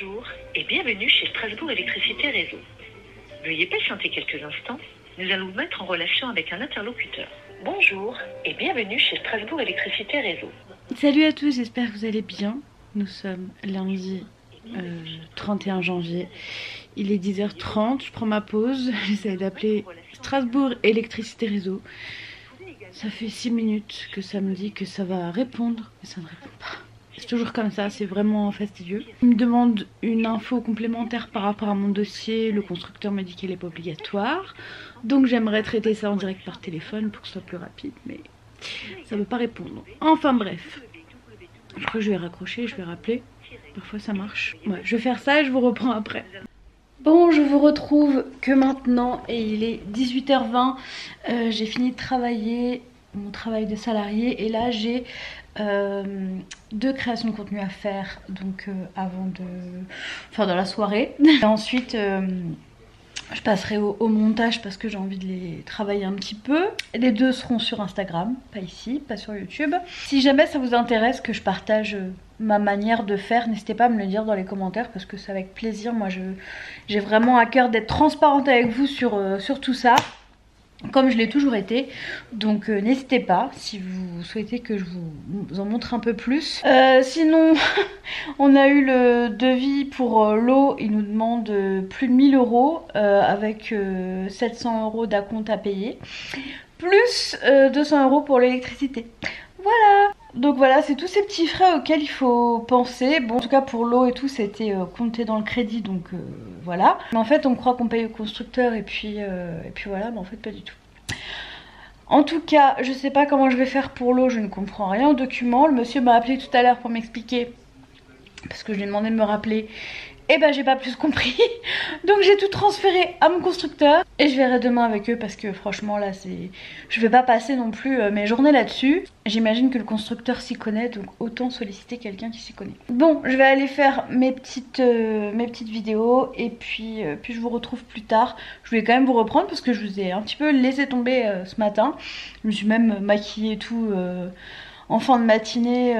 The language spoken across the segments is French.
Bonjour et bienvenue chez Strasbourg Électricité Réseau. Veuillez patienter quelques instants, nous allons vous mettre en relation avec un interlocuteur. Bonjour et bienvenue chez Strasbourg Électricité Réseau. Salut à tous, j'espère que vous allez bien. Nous sommes lundi 31 janvier. Il est 10h30, je prends ma pause, j'essaie d'appeler Strasbourg Électricité Réseau. Ça fait 6 minutes que ça me dit que ça va répondre, mais ça ne répond pas. C'est toujours comme ça, c'est vraiment fastidieux. Il me demande une info complémentaire par rapport à mon dossier. Le constructeur m'a dit qu'elle n'est pas obligatoire. Donc j'aimerais traiter ça en direct par téléphone pour que ce soit plus rapide, mais ça ne veut pas répondre. Enfin bref, je crois que je vais raccrocher, je vais rappeler. Parfois ça marche. Ouais, je vais faire ça et je vous reprends après. Bon, je vous retrouve que maintenant et il est 18h20. J'ai fini de travailler, mon travail de salarié, et là j'ai 2 créations de contenu à faire, donc avant de... enfin dans la soirée. Et ensuite je passerai au montage parce que j'ai envie de les travailler un petit peu. Les 2 seront sur Instagram, pas ici, pas sur YouTube. Si jamais ça vous intéresse que je partage ma manière de faire, n'hésitez pas à me le dire dans les commentaires parce que c'est avec plaisir. Moi j'ai vraiment à cœur d'être transparente avec vous sur tout ça, comme je l'ai toujours été. Donc n'hésitez pas si vous souhaitez que je vous en montre un peu plus. Sinon on a eu le devis pour l'eau. Il nous demande plus de 1000 € avec 700 € d'acompte à payer, plus 200 € pour l'électricité. Voilà. Donc voilà, c'est tous ces petits frais auxquels il faut penser. Bon, en tout cas pour l'eau et tout, c'était compté dans le crédit, donc voilà. Mais en fait, on croit qu'on paye au constructeur et puis voilà, mais en fait pas du tout. En tout cas, je sais pas comment je vais faire pour l'eau, je ne comprends rien au document. Le monsieur m'a appelé tout à l'heure pour m'expliquer, parce que je lui ai demandé de me rappeler. Et ben j'ai pas plus compris. Donc j'ai tout transféré à mon constructeur et je verrai demain avec eux parce que franchement là c'est... je vais pas passer non plus mes journées là-dessus. J'imagine que le constructeur s'y connaît, donc autant solliciter quelqu'un qui s'y connaît. Bon, je vais aller faire mes petites vidéos et puis je vous retrouve plus tard. Je voulais quand même vous reprendre parce que je vous ai un petit peu laissé tomber ce matin. Je me suis même maquillée et tout en fin de matinée,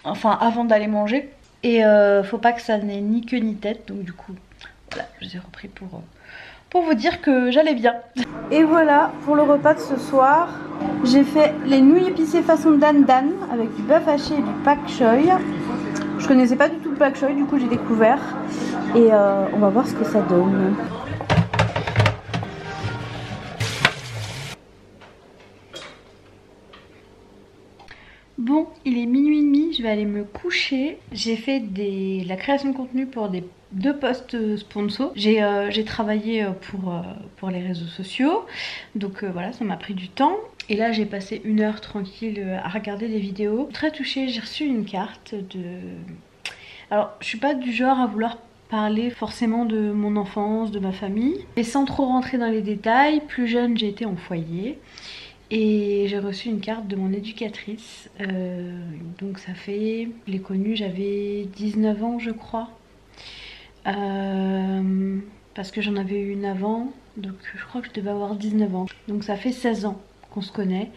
enfin avant d'aller manger. Et faut pas que ça n'ait ni queue ni tête, donc du coup voilà, je vous ai repris pour vous dire que j'allais bien. Et voilà pour le repas de ce soir. J'ai fait les nouilles épicées façon Dan Dan avec du bœuf haché et du pak choy. Je connaissais pas du tout le pak choy, du coup j'ai découvert. Et on va voir ce que ça donne. Bon, il est minuit et demi, je vais aller me coucher. J'ai fait la création de contenu pour 2 posts sponsors. J'ai travaillé pour les réseaux sociaux, donc voilà, ça m'a pris du temps. Et là j'ai passé 1 heure tranquille à regarder des vidéos. Très touchée, j'ai reçu une carte de... Alors je suis pas du genre à vouloir parler forcément de mon enfance, de ma famille, et sans trop rentrer dans les détails. Plus jeune j'ai été en foyer. Et j'ai reçu une carte de mon éducatrice, donc ça fait, je l'ai connue, j'avais 19 ans je crois, parce que j'en avais eu une avant, donc je crois que je devais avoir 19 ans. Donc ça fait 16 ans qu'on se connaît,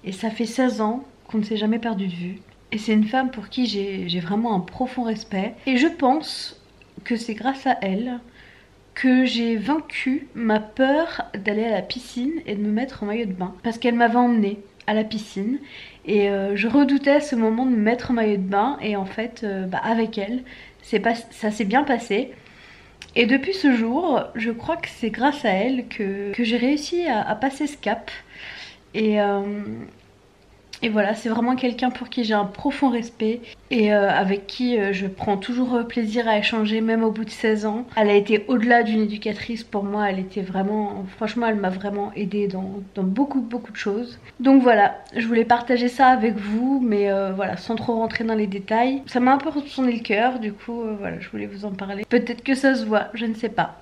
et ça fait 16 ans qu'on ne s'est jamais perdu de vue. Et c'est une femme pour qui j'ai vraiment un profond respect, et je pense que c'est grâce à elle que j'ai vaincu ma peur d'aller à la piscine et de me mettre en maillot de bain. Parce qu'elle m'avait emmenée à la piscine et je redoutais ce moment de me mettre en maillot de bain, et en fait avec elle ça s'est bien passé. Et depuis ce jour, je crois que c'est grâce à elle que j'ai réussi à passer ce cap. Et voilà, c'est vraiment quelqu'un pour qui j'ai un profond respect et avec qui je prends toujours plaisir à échanger, même au bout de 16 ans. Elle a été au-delà d'une éducatrice pour moi, elle était vraiment, franchement elle m'a vraiment aidée dans beaucoup de choses. Donc voilà, je voulais partager ça avec vous, mais voilà, sans trop rentrer dans les détails. Ça m'a un peu retourné le cœur, du coup voilà, je voulais vous en parler. Peut-être que ça se voit, je ne sais pas.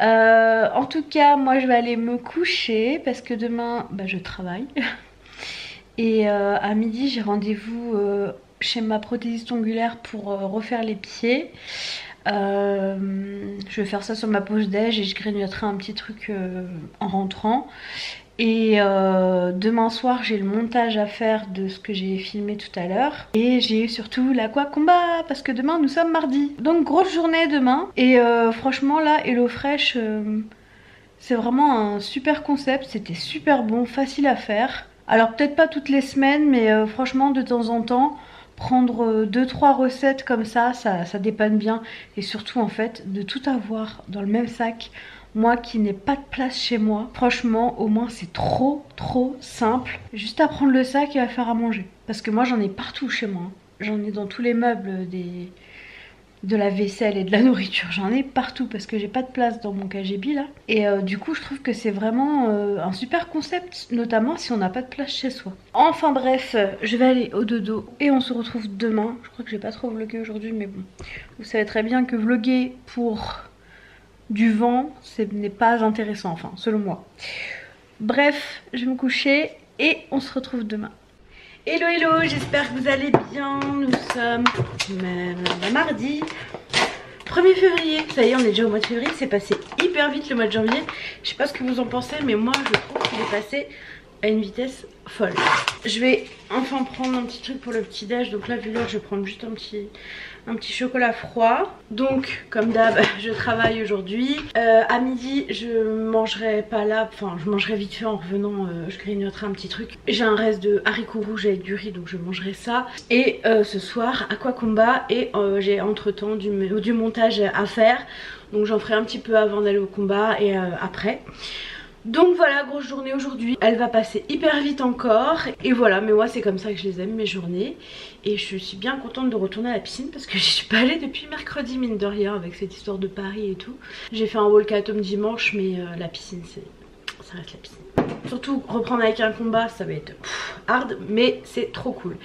En tout cas, moi je vais aller me coucher parce que demain je travaille. Et à midi j'ai rendez-vous chez ma prothésiste ongulaire pour refaire les pieds. Je vais faire ça sur ma pause déj et je grignoterai un petit truc en rentrant. Et demain soir j'ai le montage à faire de ce que j'ai filmé tout à l'heure. Et j'ai surtout l'aquacomba parce que demain nous sommes mardi. Donc grosse journée demain. Et franchement là HelloFresh c'est vraiment un super concept. C'était super bon, facile à faire. Alors peut-être pas toutes les semaines mais franchement de temps en temps prendre 2-3 recettes comme ça dépanne bien. Et surtout en fait de tout avoir dans le même sac. Moi qui n'ai pas de place chez moi, franchement au moins c'est trop simple. Juste à prendre le sac et à faire à manger. Parce que moi j'en ai partout chez moi. J'en ai dans tous les meubles de la vaisselle et de la nourriture. J'en ai partout parce que j'ai pas de place dans mon KGB là. Et du coup je trouve que c'est vraiment un super concept, notamment si on n'a pas de place chez soi. Enfin bref, je vais aller au dodo et on se retrouve demain. Je crois que j'ai pas trop vlogué aujourd'hui mais bon. Vous savez très bien que vloguer pour du vent, ce n'est pas intéressant, enfin selon moi. Bref, je vais me coucher et on se retrouve demain. Hello hello, j'espère que vous allez bien. Nous sommes mardi 1er février. Ça y est, on est déjà au mois de février, c'est passé hyper vite le mois de janvier. Je sais pas ce que vous en pensez, mais moi je trouve qu'il est passé à une vitesse folle. Je vais enfin prendre un petit truc pour le petit déj. Donc là vu l'heure, je vais prendre juste un petit chocolat froid. Donc comme d'hab je travaille aujourd'hui. À midi je mangerai pas là, enfin je mangerai vite fait en revenant, je grignoterai un petit truc. J'ai un reste de haricots rouges avec du riz donc je mangerai ça. Et ce soir aquacomba et j'ai entre temps du montage à faire. Donc j'en ferai un petit peu avant d'aller au combat et après. Donc voilà, grosse journée aujourd'hui. Elle va passer hyper vite encore. Et voilà, mais moi c'est comme ça que je les aime mes journées. Et je suis bien contente de retourner à la piscine parce que j'y suis pas allée depuis mercredi mine de rien avec cette histoire de Paris et tout. J'ai fait un walkathon dimanche mais la piscine ça reste la piscine. Surtout reprendre avec un combat ça va être hard mais c'est trop cool.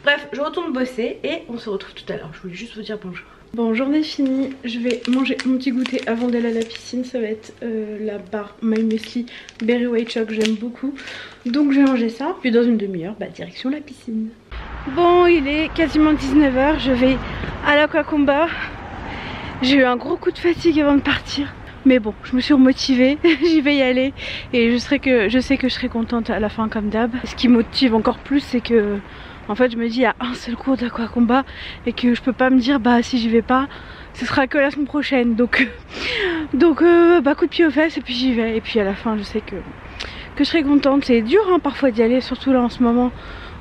Bref, je retourne bosser et on se retrouve tout à l'heure. Je voulais juste vous dire bonjour. Bon, journée finie, je vais manger mon petit goûter avant d'aller à la piscine. Ça va être la barre My Muesli Berry White Choc, j'aime beaucoup. Donc je vais manger ça, puis dans une demi-heure, direction la piscine. Bon, il est quasiment 19 h, je vais à l'aquacomba. J'ai eu un gros coup de fatigue avant de partir. Mais bon, je me suis remotivée, j'y vais y aller. Et je sais que je serai contente à la fin comme d'hab. Ce qui motive encore plus, c'est que... En fait je me dis il y a un seul cours d'aquacomba et que je peux pas me dire si j'y vais pas ce sera que la semaine prochaine donc coup de pied aux fesses et puis j'y vais. Et puis à la fin je sais que je serai contente. C'est dur parfois d'y aller, surtout là en ce moment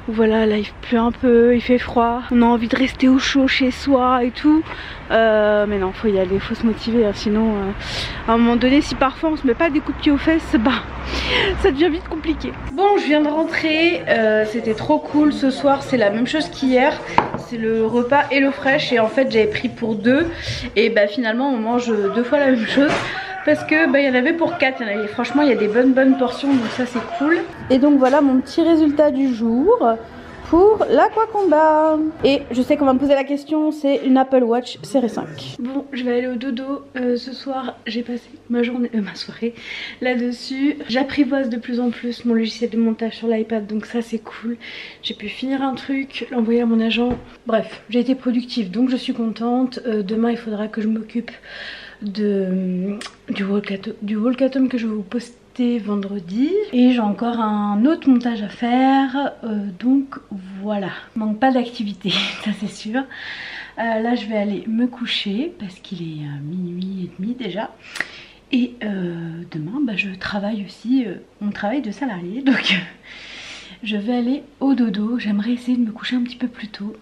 où voilà, là il pleut un peu, il fait froid, on a envie de rester au chaud chez soi et tout, mais non, faut y aller, faut se motiver sinon à un moment donné si parfois on se met pas des coups de pied aux fesses, ça devient vite compliqué. Bon, je viens de rentrer, c'était trop cool. Ce soir c'est la même chose qu'hier, c'est le repas HelloFresh et en fait j'avais pris pour deux et finalement on mange deux fois la même chose. Parce que il y en avait pour 4, franchement il y a des bonnes portions donc ça c'est cool. Et donc voilà mon petit résultat du jour pour l'aquacomba. Et je sais qu'on va me poser la question, c'est une Apple Watch Série 5. Bon, je vais aller au dodo. Ce soir j'ai passé ma soirée là-dessus. J'apprivoise de plus en plus mon logiciel de montage sur l'iPad donc ça c'est cool. J'ai pu finir un truc, l'envoyer à mon agent. Bref, j'ai été productive donc je suis contente. Demain il faudra que je m'occupe du walkathon que je vais vous poster vendredi. Et j'ai encore un autre montage à faire. Donc voilà, manque pas d'activité, ça c'est sûr. Là je vais aller me coucher parce qu'il est minuit et demi déjà. Et demain je travaille aussi mon travail de salarié. Donc je vais aller au dodo. J'aimerais essayer de me coucher un petit peu plus tôt.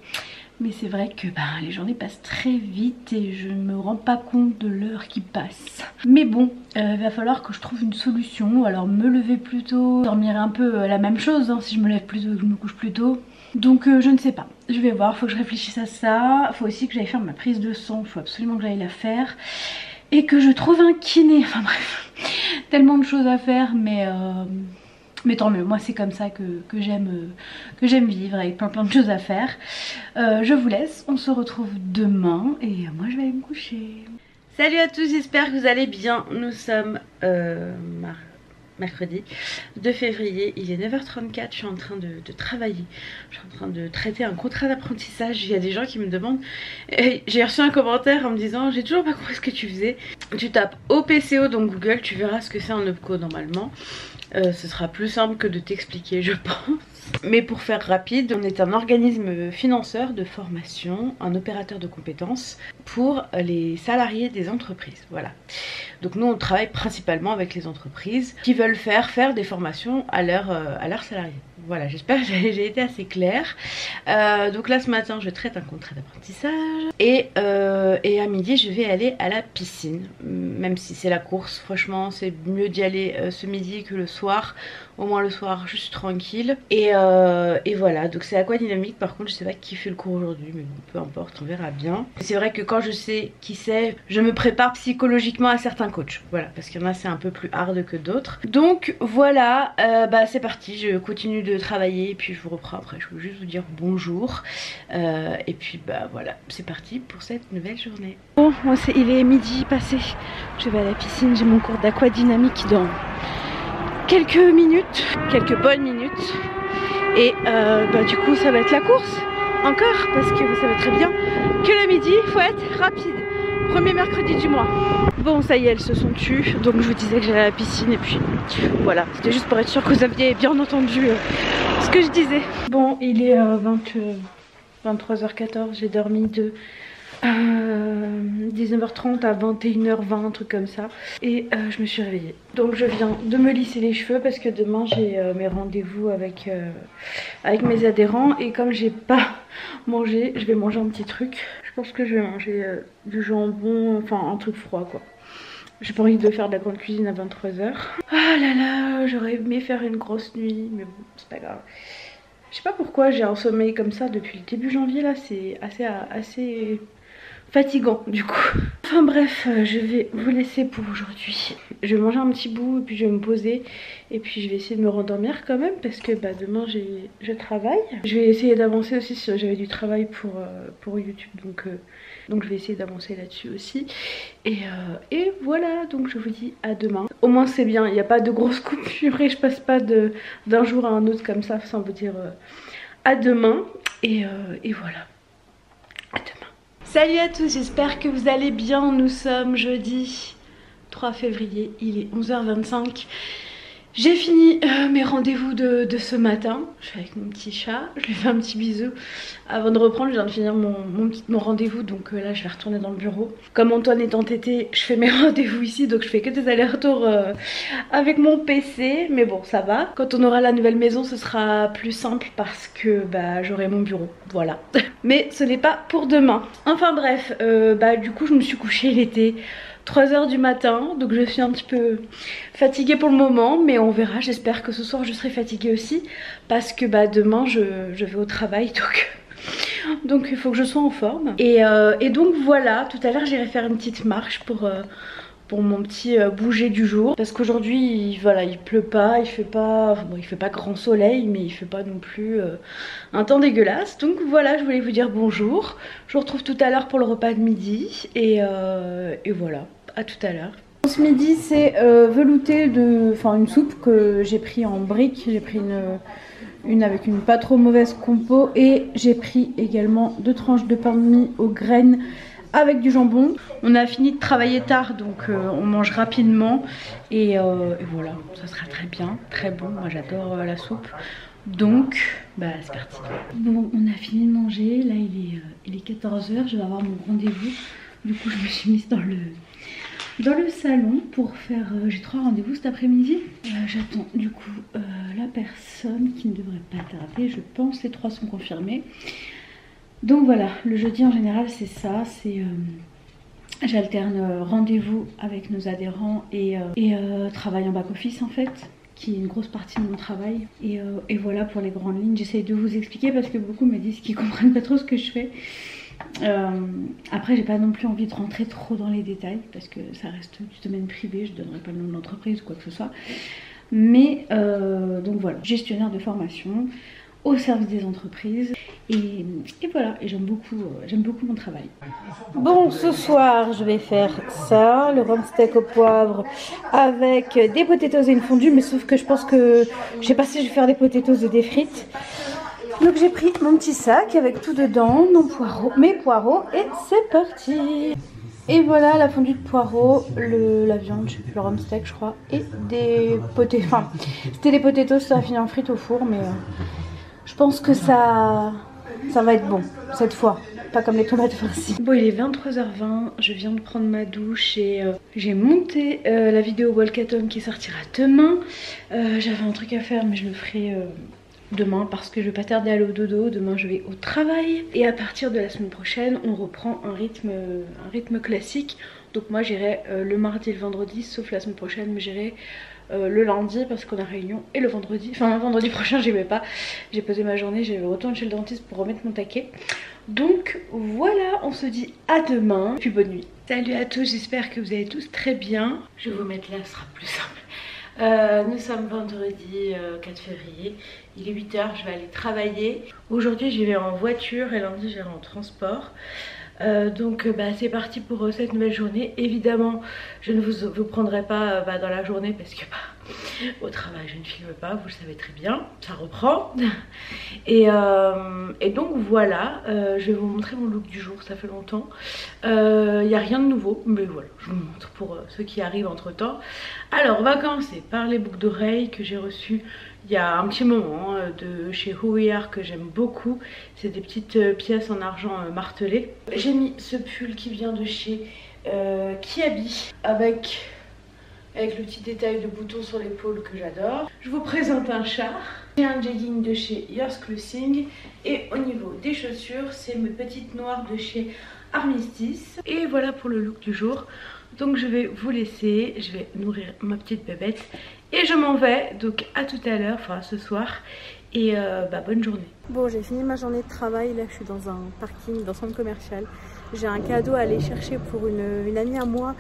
Mais c'est vrai que les journées passent très vite et je ne me rends pas compte de l'heure qui passe. Mais bon, il va falloir que je trouve une solution. Alors me lever plus tôt, dormir un peu la même chose si je me lève plus tôt que je me couche plus tôt. Donc je ne sais pas, je vais voir, faut que je réfléchisse à ça. Faut aussi que j'aille faire ma prise de sang, faut absolument que j'aille la faire. Et que je trouve un kiné, enfin bref, tellement de choses à faire mais tant mieux, moi c'est comme ça que j'aime vivre, avec plein de choses à faire. Je vous laisse, on se retrouve demain et moi je vais aller me coucher. Salut à tous, j'espère que vous allez bien. Nous sommes mercredi 2 février, il est 9 h 34, je suis en train de travailler. Je suis en train de traiter un contrat d'apprentissage. Il y a des gens qui me demandent, j'ai reçu un commentaire en me disant j'ai toujours pas compris ce que tu faisais. Tu tapes OPCO donc Google, tu verras ce que c'est en OPCO normalement. Ce sera plus simple que de t'expliquer, je pense. Mais pour faire rapide, on est un organisme financeur de formation, un opérateur de compétences pour les salariés des entreprises. Voilà. Donc nous on travaille principalement avec les entreprises qui veulent faire des formations à leurs salariés. Voilà, j'espère que j'ai été assez claire. Donc là ce matin je traite un contrat d'apprentissage et à midi je vais aller à la piscine. Même si c'est la course, franchement c'est mieux d'y aller ce midi que le soir. Au moins le soir je suis tranquille. Et voilà, donc c'est aquadynamique. Par contre je sais pas qui fait le cours aujourd'hui, mais bon, peu importe, on verra bien. C'est vrai que quand je sais qui c'est, je me prépare psychologiquement à certains coachs. Voilà, parce qu'il y en a c'est un peu plus hard que d'autres. Donc voilà, c'est parti, je continue de travailler et puis je vous reprends après. Je veux juste vous dire bonjour. Et puis voilà, c'est parti pour cette nouvelle journée. Bon, il est midi passé. Je vais à la piscine, j'ai mon cours d'aquadynamique dans quelques minutes, quelques bonnes minutes. Et du coup ça va être la course encore, parce que vous savez très bien que le midi il faut être rapide. Premier mercredi du mois. Bon ça y est, elles se sont tues, donc je vous disais que j'allais à la piscine et puis voilà, c'était juste pour être sûr que vous aviez bien entendu ce que je disais. Bon, il est 23h14, j'ai dormi de 19h30 à 21h20, un truc comme ça, et je me suis réveillée. Donc je viens de me lisser les cheveux parce que demain j'ai mes rendez-vous avec mes adhérents, et comme j'ai pas mangé, je vais manger un petit truc. Je pense que je vais manger du jambon, enfin un truc froid quoi. J'ai pas envie de faire de la grande cuisine à 23h. Ah là là, j'aurais aimé faire une grosse nuit, mais bon, c'est pas grave. Je sais pas pourquoi j'ai un sommeil comme ça depuis le début janvier là, c'est assez fatigant du coup. Enfin bref, je vais vous laisser pour aujourd'hui. Je vais manger un petit bout et puis je vais me poser. Et puis je vais essayer de me rendormir quand même parce que demain je travaille. Je vais essayer d'avancer aussi si j'avais du travail pour YouTube, donc je vais essayer d'avancer là-dessus aussi. Et voilà, donc je vous dis à demain. Au moins c'est bien, il n'y a pas de grosses coupures et je passe pas d'un jour à un autre comme ça sans vous dire à demain. Et voilà, à demain. Salut à tous, j'espère que vous allez bien. Nous sommes jeudi 3 février, il est 11h25. J'ai fini mes rendez-vous de ce matin. Je suis avec mon petit chat, je lui fais un petit bisou. Avant de reprendre, je viens de finir mon rendez-vous, donc là je vais retourner dans le bureau. Comme Antoine est entêté, je fais mes rendez-vous ici, donc je fais que des allers-retours avec mon PC. Mais bon, ça va. Quand on aura la nouvelle maison, ce sera plus simple parce que j'aurai mon bureau, voilà. Mais ce n'est pas pour demain. Enfin bref, du coup je me suis couchée, il était 3h du matin, donc je suis un petit peu fatiguée pour le moment, mais on verra. J'espère que ce soir je serai fatiguée aussi parce que demain je vais au travail, donc il faut que je sois en forme. Et donc voilà, tout à l'heure j'irai faire une petite marche pour mon petit bouger du jour, parce qu'aujourd'hui il pleut pas, il fait pas grand soleil, mais il fait pas non plus un temps dégueulasse. Donc voilà, je voulais vous dire bonjour. Je vous retrouve tout à l'heure pour le repas de midi et voilà, à tout à l'heure. Ce midi c'est velouté une soupe que j'ai pris en briques. J'ai pris une avec une pas trop mauvaise compo, et j'ai pris également 2 tranches de pain de mie aux graines avec du jambon. On a fini de travailler tard, donc on mange rapidement et voilà, ça sera très bien, très bon. Moi j'adore la soupe, donc c'est parti. Bon, on a fini de manger, là il est 14h, je vais avoir mon rendez-vous. Du coup je me suis mise dans le salon pour faire, j'ai 3 rendez-vous cet après-midi. J'attends du coup la personne qui ne devrait pas tarder, je pense. Les 3 sont confirmés. Donc voilà, le jeudi en général c'est ça, j'alterne rendez-vous avec nos adhérents et travail en back-office en fait, qui est une grosse partie de mon travail. Et voilà pour les grandes lignes, j'essaye de vous expliquer parce que beaucoup me disent qu'ils comprennent pas trop ce que je fais. Après j'ai pas non plus envie de rentrer trop dans les détails parce que ça reste du domaine privé, je donnerai pas le nom de l'entreprise ou quoi que ce soit. Mais donc voilà, gestionnaire de formation au service des entreprises et voilà, et j'aime beaucoup mon travail. Bon, ce soir je vais faire ça, le rhum steak au poivre avec des potatoes et une fondue, mais sauf que je pense que je sais pas si je vais faire des potatoes ou des frites. Donc j'ai pris mon petit sac avec tout dedans, mes poireaux, et c'est parti. Et voilà la fondue de poireaux, la viande, je sais plus, le rhum steak je crois, et des potatoes, enfin c'était des potatoes, ça a fini en frites au four, mais je pense que ça va être bon cette fois, pas comme les tomates farcies. Bon, il est 23h20, je viens de prendre ma douche et j'ai monté la vidéo Walkathon qui sortira demain. J'avais un truc à faire mais je le ferai demain parce que je vais pas tarder à aller au dodo. Demain je vais au travail et à partir de la semaine prochaine on reprend un rythme classique. Donc moi j'irai le mardi et le vendredi, sauf la semaine prochaine, mais j'irai le lundi parce qu'on a réunion, et le vendredi, enfin le vendredi prochain j'y vais pas, j'ai posé ma journée, j'ai retourné chez le dentiste pour remettre mon taquet. Donc voilà, on se dit à demain, puis bonne nuit. Salut à tous, j'espère que vous allez tous très bien. Je vais vous mettre là, ce sera plus simple. Nous sommes vendredi 4 février, il est 8h, je vais aller travailler. Aujourd'hui j'y vais en voiture et lundi j'irai en transport. Donc c'est parti pour cette nouvelle journée. Évidemment je ne vous prendrai pas dans la journée parce que au travail je ne filme pas, vous le savez très bien, ça reprend. Et donc voilà, je vais vous montrer mon look du jour, ça fait longtemps. Il n'y a rien de nouveau, mais voilà, je vous montre pour ceux qui arrivent entre temps. Alors on va commencer par les boucles d'oreilles que j'ai reçues il y a un petit moment de chez Who We Are que j'aime beaucoup. C'est des petites pièces en argent martelées. J'ai mis ce pull qui vient de chez Kiabi avec le petit détail de boutons sur l'épaule que j'adore. Je vous présente un char. J'ai un jegging de chez Yours Clothing. Et au niveau des chaussures, c'est mes petites noires de chez Armistice. Et voilà pour le look du jour. Donc je vais vous laisser, je vais nourrir ma petite bébête et je m'en vais, donc à tout à l'heure, enfin ce soir, et bonne journée. Bon, j'ai fini ma journée de travail, là je suis dans un parking, dans un centre commercial. J'ai un cadeau à aller chercher pour une amie à moi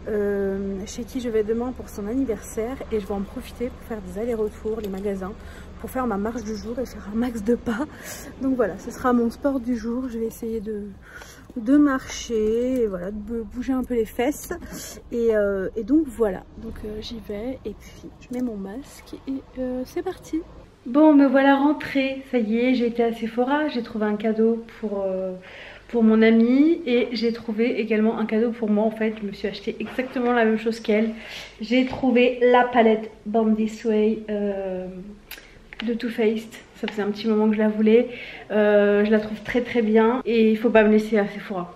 chez qui je vais demain pour son anniversaire, et je vais en profiter pour faire des allers-retours, les magasins, pour faire ma marche du jour et faire un max de pas. Donc voilà, ce sera mon sport du jour, je vais essayer de marcher, et voilà, de bouger un peu les fesses, et donc voilà, donc j'y vais et puis je mets mon masque et c'est parti. Bon, me voilà rentrée, ça y est, j'ai été à Sephora, j'ai trouvé un cadeau pour mon amie et j'ai trouvé également un cadeau pour moi. En fait, je me suis acheté exactement la même chose qu'elle. J'ai trouvé la palette Born This Way de Too Faced. Ça faisait un petit moment que je la voulais. Je la trouve très très bien et il faut pas me laisser à Sephora.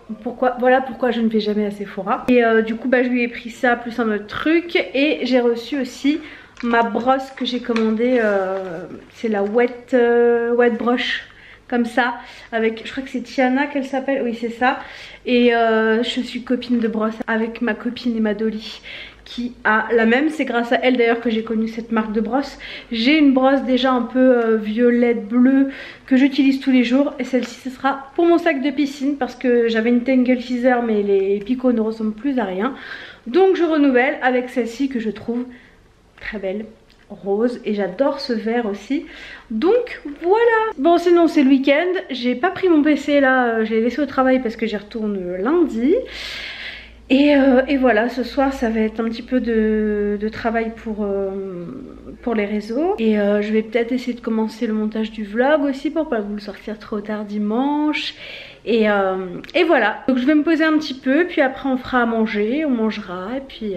Voilà pourquoi je ne vais jamais à Sephora. Et du coup je lui ai pris ça plus un autre truc, et j'ai reçu aussi ma brosse que j'ai commandée. C'est la wet brush comme ça, avec, je crois que c'est Tiana qu'elle s'appelle, oui c'est ça. Et je suis copine de brosse avec ma copine Emma Dolly qui a la même. C'est grâce à elle d'ailleurs que j'ai connu cette marque de brosse. J'ai une brosse déjà un peu violette bleue que j'utilise tous les jours, et celle-ci ce sera pour mon sac de piscine parce que j'avais une Tangle Teaser mais les picots ne ressemblent plus à rien. Donc je renouvelle avec celle-ci que je trouve très belle, rose, et j'adore ce vert aussi. Donc voilà. Bon, sinon c'est le week-end, j'ai pas pris mon PC là, je l'ai laissé au travail parce que j'y retourne lundi. Et voilà, ce soir ça va être un petit peu de travail pour les réseaux. Et je vais peut-être essayer de commencer le montage du vlog aussi pour pas vous le sortir trop tard dimanche. Et voilà, donc je vais me poser un petit peu, puis après on fera à manger, on mangera, et puis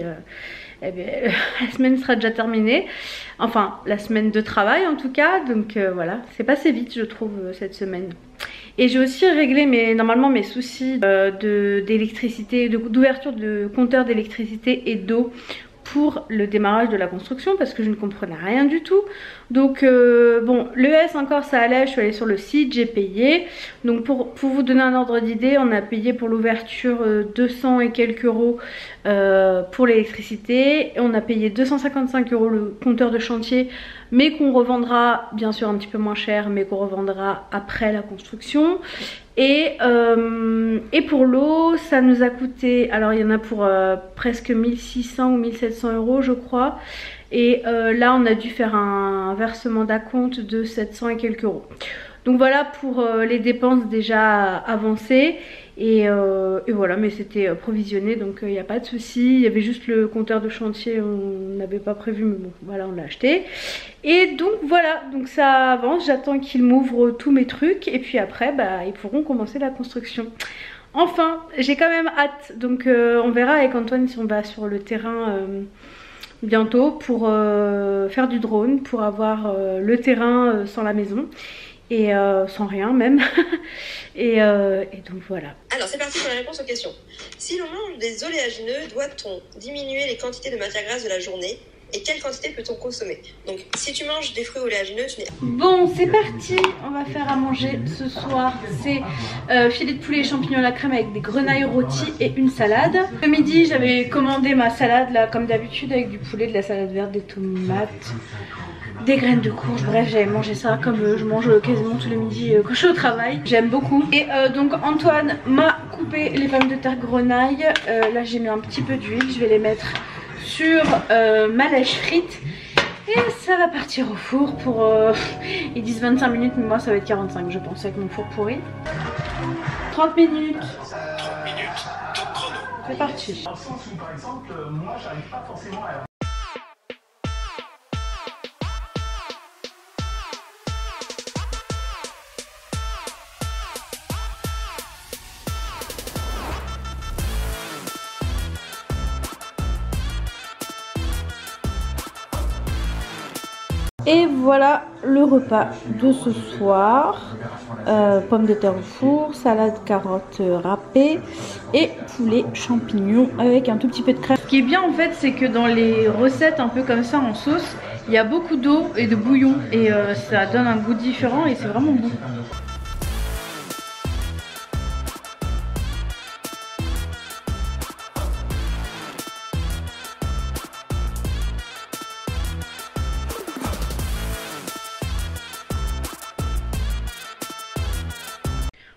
eh bien, la semaine sera déjà terminée. Enfin, la semaine de travail en tout cas. Donc voilà, c'est passé vite je trouve cette semaine. Et j'ai aussi réglé normalement mes soucis d'électricité, d'ouverture de compteur d'électricité et d'eau pour le démarrage de la construction parce que je ne comprenais rien du tout. Donc bon, l'ES encore ça allait, je suis allée sur le site, j'ai payé. Donc pour vous donner un ordre d'idée, on a payé pour l'ouverture 200 et quelques euros pour l'électricité, et on a payé 255 euros le compteur de chantier, mais qu'on revendra bien sûr un petit peu moins cher, mais qu'on revendra après la construction. Et pour l'eau ça nous a coûté, alors il y en a pour presque 1600 ou 1700 euros je crois, et là on a dû faire un versement d'acompte de 700 et quelques euros. Donc voilà pour les dépenses déjà avancées. Et voilà, mais c'était provisionné, donc il n'y a pas de souci. Il y avait juste le compteur de chantier, on n'avait pas prévu, mais bon voilà, on l'a acheté. Et donc voilà, donc ça avance, j'attends qu'ils m'ouvrent tous mes trucs et puis après ils pourront commencer la construction. Enfin, j'ai quand même hâte. Donc on verra avec Antoine si on va sur le terrain bientôt pour faire du drone, pour avoir le terrain sans la maison et sans rien même. et donc voilà. Alors c'est parti pour la réponse aux questions. Si l'on mange des oléagineux, doit-on diminuer les quantités de matière grasse de la journée? Et quelle quantité peut-on consommer? Donc si tu manges des fruits oléagineux, tu n'es... Bon, c'est parti. On va faire à manger ce soir. C'est filet de poulet et champignons à la crème avec des grenailles rôties et une salade. Le midi, j'avais commandé ma salade là comme d'habitude avec du poulet, de la salade verte, des tomates, des graines de courge. Bref, j'avais mangé ça comme je mange quasiment tous les midis quand je suis au travail. J'aime beaucoup. Et donc Antoine m'a coupé les pommes de terre grenaille. Là, j'ai mis un petit peu d'huile. Je vais les mettre sur ma lèche frite et ça va partir au four pour ils disent 25 minutes mais moi ça va être 45 je pense avec mon four pourri. 30 minutes. 30 minutes, top chrono. C'est parti. Dans le sens où par exemple moi j'arrive pas forcément à... Et voilà le repas de ce soir. Pommes de terre au four, salade carottes râpée et poulet champignons avec un tout petit peu de crème. Ce qui est bien en fait c'est que dans les recettes un peu comme ça en sauce, il y a beaucoup d'eau et de bouillon et ça donne un goût différent et c'est vraiment bon.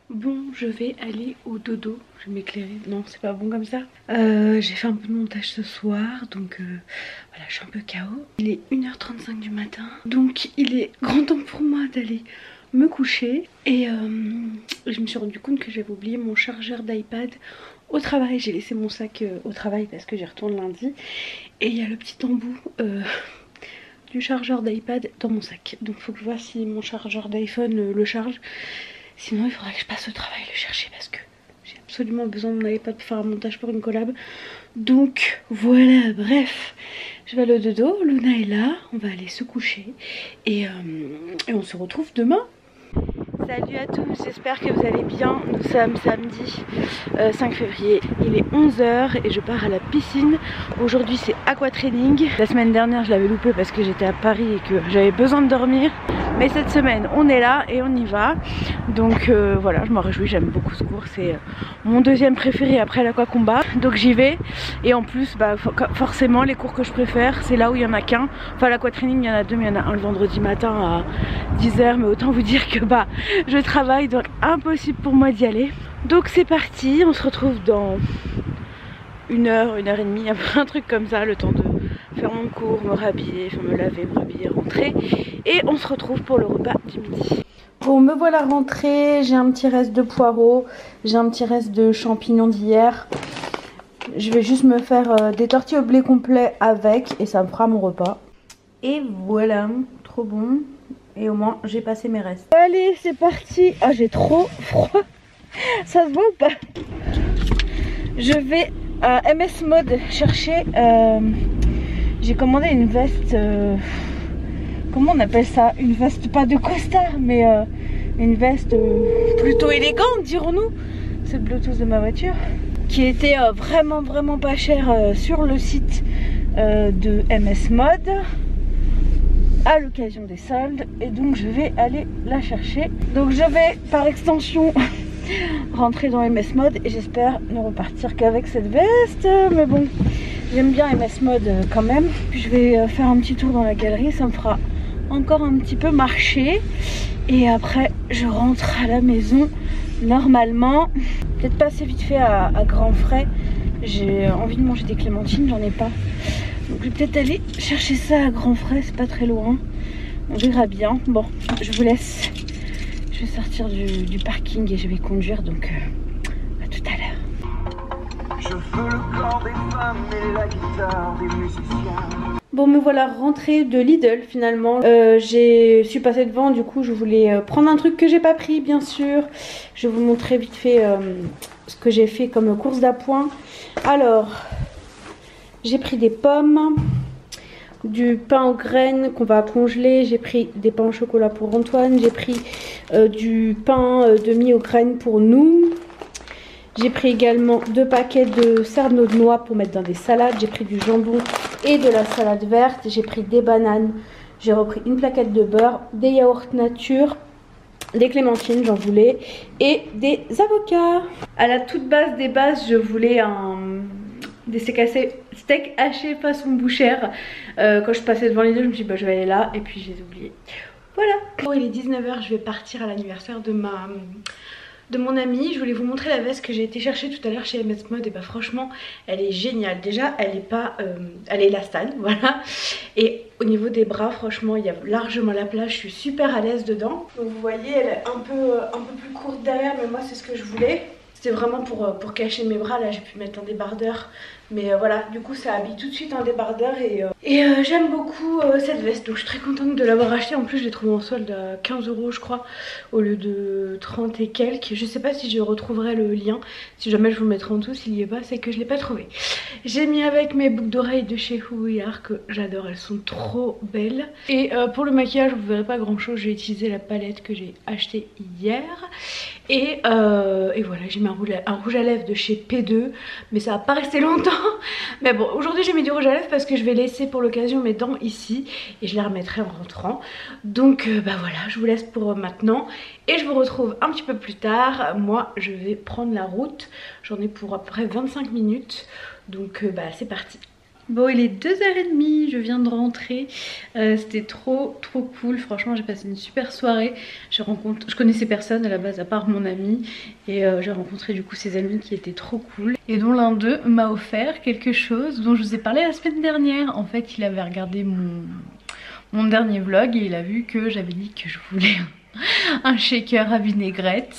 Bon, je vais aller au dodo. Je vais m'éclairer. Non, c'est pas bon comme ça. J'ai fait un peu de montage ce soir. Donc voilà, je suis un peu KO. Il est 1h35 du matin. Donc il est grand temps pour moi d'aller me coucher. Et je me suis rendu compte que j'avais oublié mon chargeur d'iPad au travail. J'ai laissé mon sac au travail parce que j'y retourne lundi. Et il y a le petit embout du chargeur d'iPad dans mon sac. Donc il faut que je vois si mon chargeur d'iPhone le charge. Sinon il faudra que je passe au travail le chercher parce que j'ai absolument besoin de mon iPad pour faire un montage pour une collab. Donc voilà, bref, je vais aller au dodo, Luna est là, on va aller se coucher et on se retrouve demain. Salut à tous, j'espère que vous allez bien. Nous sommes samedi 5 février, il est 11 h et je pars à la piscine. Aujourd'hui c'est aquatraining. La semaine dernière je l'avais loupé parce que j'étais à Paris et que j'avais besoin de dormir. Mais cette semaine on est là et on y va. Donc voilà, je m'en réjouis, j'aime beaucoup ce cours. C'est mon deuxième préféré après l'aquacombat. Donc j'y vais et en plus bah, forcément les cours que je préfère c'est là où il n'y en a qu'un. Enfin l'aquatraining il y en a deux mais il y en a un le vendredi matin à 10 h. Mais autant vous dire que bah je travaille donc impossible pour moi d'y aller. Donc c'est parti, on se retrouve dans 1h, 1h30, un truc comme ça, le temps de faire mon cours, me rhabiller, enfin me laver, me rhabiller, rentrer. Et on se retrouve pour le repas du midi. Bon, me voilà rentrée, j'ai un petit reste de poireaux, j'ai un petit reste de champignons d'hier. Je vais juste me faire des tortillas au blé complet avec et ça me fera mon repas. Et voilà, trop bon. Et au moins j'ai passé mes restes. Allez c'est parti. Ah j'ai trop froid. Ça se voit ou pas? Je vais à MS Mode chercher j'ai commandé une veste comment on appelle ça? Une veste pas de costard mais une veste plutôt élégante dirons-nous. C'est le Bluetooth de ma voiture qui était vraiment pas cher sur le site de MS Mode à l'occasion des soldes et donc je vais aller la chercher. Donc je vais par extension rentrer dans MS Mode et j'espère ne repartir qu'avec cette veste. Mais bon, j'aime bien MS Mode quand même. Puis je vais faire un petit tour dans la galerie, ça me fera encore un petit peu marcher. Et après je rentre à la maison normalement. Peut-être pas assez vite fait à grands frais. J'ai envie de manger des clémentines, j'en ai pas. Donc je vais peut-être aller chercher ça à grands frais, c'est pas très loin. On verra bien. Bon, je vous laisse. Je vais sortir du parking et je vais conduire, donc à tout à l'heure. Je veux le corps des femmes et la guitare des musiciens. Bon, me voilà rentrée de Lidl finalement. Je suis passée devant, du coup je voulais prendre un truc que j'ai pas pris bien sûr. Je vais vous montrer vite fait ce que j'ai fait comme course d'appoint. Alors, j'ai pris des pommes, du pain aux graines qu'on va congeler. J'ai pris des pains au chocolat pour Antoine. J'ai pris du pain demi aux graines pour nous. J'ai pris également 2 paquets de cerneaux de noix pour mettre dans des salades. J'ai pris du jambon et de la salade verte. J'ai pris des bananes. J'ai repris une plaquette de beurre, des yaourts nature, des clémentines, j'en voulais, et des avocats. À la toute base des bases, je voulais des steaks hachés façon bouchère. Quand je passais devant les deux, je me suis dit bah, je vais aller là, et puis j'ai oublié. Voilà. Bon, il est 19 h, je vais partir à l'anniversaire de mon amie. Je voulais vous montrer la veste que j'ai été chercher tout à l'heure chez MS Mode. Et bah franchement elle est géniale. Déjà elle est pas elle est élastane, voilà. Et au niveau des bras franchement il y a largement la place. Je suis super à l'aise dedans. Donc vous voyez elle est un peu plus courte derrière, mais moi c'est ce que je voulais. C'était vraiment pour cacher mes bras. Là j'ai pu mettre un débardeur. Mais voilà, du coup ça habille tout de suite un débardeur. Et j'aime beaucoup cette veste. Donc je suis très contente de l'avoir achetée. En plus je l'ai trouvée en solde à 15 € je crois, au lieu de 30 et quelques. Je sais pas si je retrouverai le lien. Si jamais je vous le mettrai en dessous, s'il y est pas, c'est que je l'ai pas trouvé. J'ai mis avec mes boucles d'oreilles de chez Who We Are que j'adore, elles sont trop belles. Et pour le maquillage vous verrez pas grand chose. J'ai utilisé la palette que j'ai achetée hier. Et voilà, j'ai mis un rouge à lèvres de chez P2. Mais ça va pas rester longtemps. Mais bon, aujourd'hui j'ai mis du rouge à lèvres parce que je vais laisser pour l'occasion mes dents ici. Et je les remettrai en rentrant. Donc bah voilà, je vous laisse pour maintenant. Et je vous retrouve un petit peu plus tard. Moi je vais prendre la route. J'en ai pour à peu près 25 minutes. Donc bah c'est parti. Bon, il est 2h30, je viens de rentrer. C'était trop cool. Franchement j'ai passé une super soirée. Je connaissais personne à la base à part mon ami. Et j'ai rencontré du coup ses amis qui étaient trop cool. Et dont l'un d'eux m'a offert quelque chose dont je vous ai parlé la semaine dernière. En fait il avait regardé mon dernier vlog et il a vu que j'avais dit que je voulais un shaker à vinaigrette.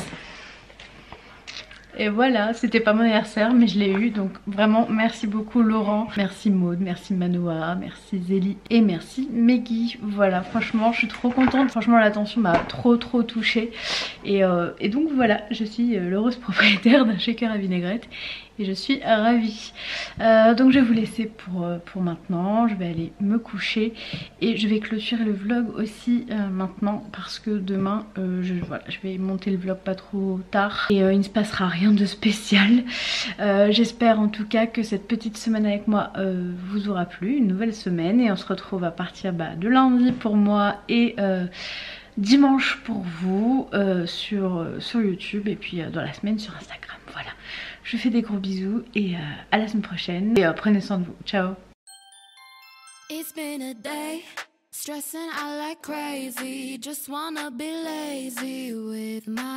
Et voilà, c'était pas mon anniversaire mais je l'ai eu, donc vraiment merci beaucoup Laurent, merci Maud, merci Manoa, merci Zélie et merci Meggy. Voilà, franchement je suis trop contente, franchement l'attention m'a trop touchée. Et donc voilà, je suis l'heureuse propriétaire d'un shaker à vinaigrette et je suis ravie. Donc je vais vous laisser pour maintenant, je vais aller me coucher et je vais clôturer le vlog aussi maintenant parce que demain voilà, je vais monter le vlog pas trop tard et il ne se passera rien de spécial. J'espère en tout cas que cette petite semaine avec moi vous aura plu, une nouvelle semaine, et on se retrouve à partir de lundi pour moi et dimanche pour vous sur YouTube, et puis dans la semaine sur Instagram. Voilà, je vous fais des gros bisous et à la semaine prochaine, et prenez soin de vous, ciao. It's been a day, stressing out like crazy, just wanna be lazy with my